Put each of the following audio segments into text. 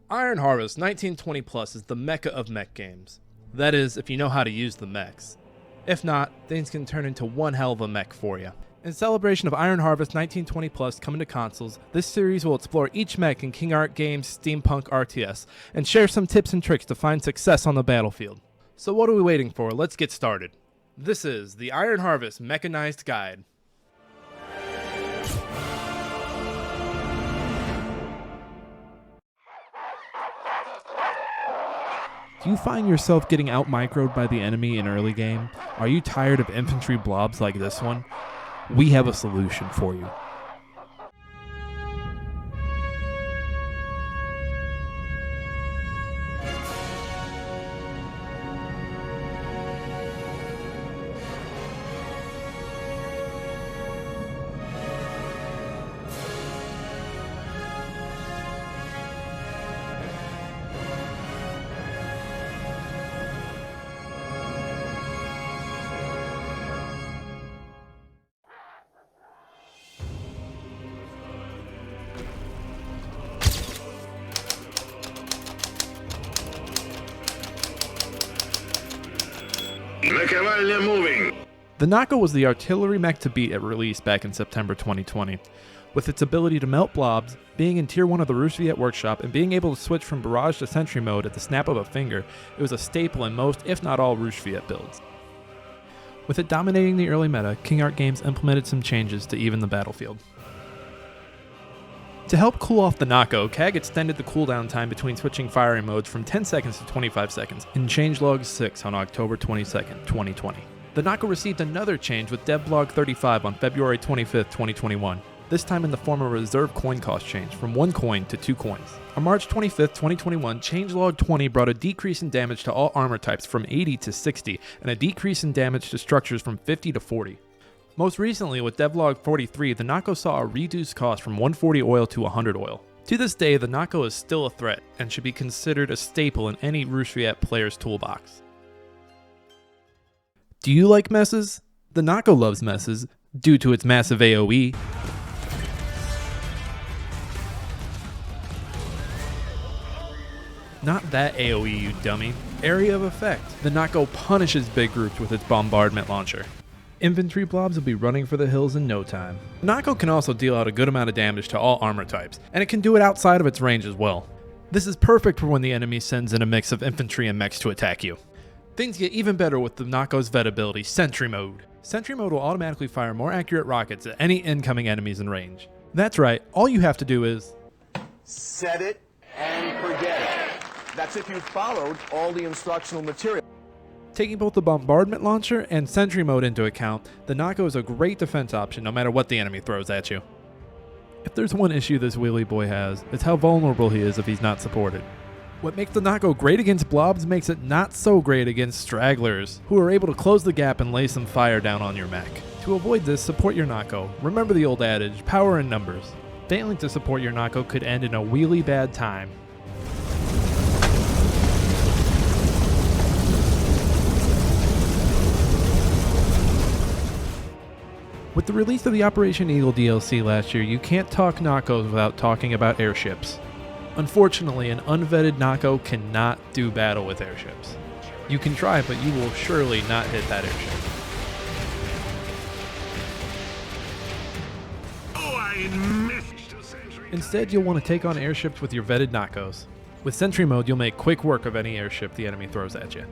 Iron Harvest 1920 Plus is the mecca of mech games. That is, if you know how to use the mechs. If not, things can turn into one hell of a mech for you. In celebration of Iron Harvest 1920 Plus coming to consoles, this series will explore each mech in King Art Games Steampunk RTS, and share some tips and tricks to find success on the battlefield. So what are we waiting for? Let's get started. This is the Iron Harvest MECHanized Guide. Do you find yourself getting out-microed by the enemy in early game? Are you tired of infantry blobs like this one? We have a solution for you. Nakovalnya moving. The Nako was the artillery mech to beat at release back in September 2020. With its ability to melt blobs, being in Tier 1 of the Rusviet workshop, and being able to switch from barrage to sentry mode at the snap of a finger, it was a staple in most, if not all, Rusviet builds. With it dominating the early meta, King Art Games implemented some changes to even the battlefield. To help cool off the Nako, CAG extended the cooldown time between switching firing modes from 10 seconds to 25 seconds in changelog 6 on October 22, 2020. The Nako received another change with devlog 35 on February 25, 2021, this time in the form of a reserve coin cost change from 1 coin to 2 coins. On March 25, 2021, changelog 20 brought a decrease in damage to all armor types from 80 to 60, and a decrease in damage to structures from 50 to 40. Most recently, with devlog 43, the Nako saw a reduced cost from 140 oil to 100 oil. To this day, the Nako is still a threat and should be considered a staple in any Rusviet player's toolbox. Do you like messes? The Nako loves messes, due to its massive AoE. Not that AoE, you dummy. Area of effect. The Nako punishes big groups with its bombardment launcher. Infantry blobs will be running for the hills in no time. The Nako can also deal out a good amount of damage to all armor types, and it can do it outside of its range as well. This is perfect for when the enemy sends in a mix of infantry and mechs to attack you. Things get even better with the Nako's vet ability, Sentry Mode. Sentry Mode will automatically fire more accurate rockets at any incoming enemies in range. That's right, all you have to do is set it and forget it. That's if you followed all the instructional material. Taking both the bombardment launcher and sentry mode into account, the Nako is a great defense option no matter what the enemy throws at you. If there's one issue this wheelie boy has, it's how vulnerable he is if he's not supported. What makes the Nako great against blobs makes it not so great against stragglers, who are able to close the gap and lay some fire down on your mech. To avoid this, support your Nako. Remember the old adage, power in numbers. Failing to support your Nako could end in a wheelie bad time. With the release of the Operation Eagle DLC last year, you can't talk Nakos without talking about airships. Unfortunately, an unvetted Nako cannot do battle with airships. You can try, but you will surely not hit that airship. Oh, I missed. Instead, you'll want to take on airships with your vetted Nakos. With Sentry Mode, you'll make quick work of any airship the enemy throws at you.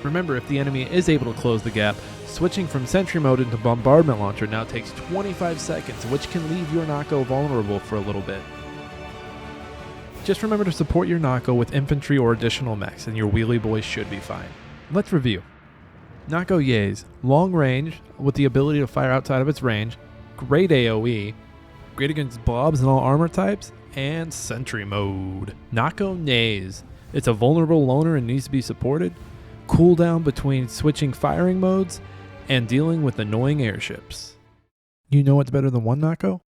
Remember, if the enemy is able to close the gap, switching from sentry mode into bombardment launcher now takes 25 seconds, which can leave your Nako vulnerable for a little bit. Just remember to support your Nako with infantry or additional mechs, and your wheelie boy should be fine. Let's review. Nako Yays, long range with the ability to fire outside of its range, great AoE, great against blobs and all armor types, and sentry mode. Nako Nays, it's a vulnerable loner and needs to be supported. Cooldown between switching firing modes, and dealing with annoying airships. You know what's better than one Nako?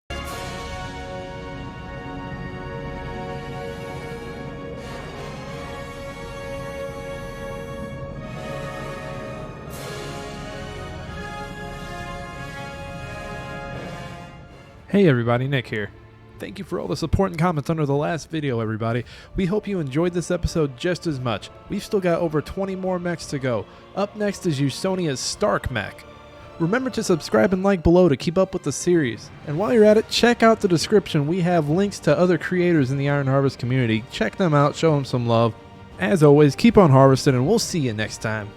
Hey everybody, Nick here. Thank you for all the support and comments under the last video, everybody. We hope you enjoyed this episode just as much. We've still got over 20 more mechs to go. Up next is Usonia's Stark mech. Remember to subscribe and like below to keep up with the series. And while you're at it, check out the description. We have links to other creators in the Iron Harvest community. Check them out, show them some love. As always, keep on harvesting, and we'll see you next time.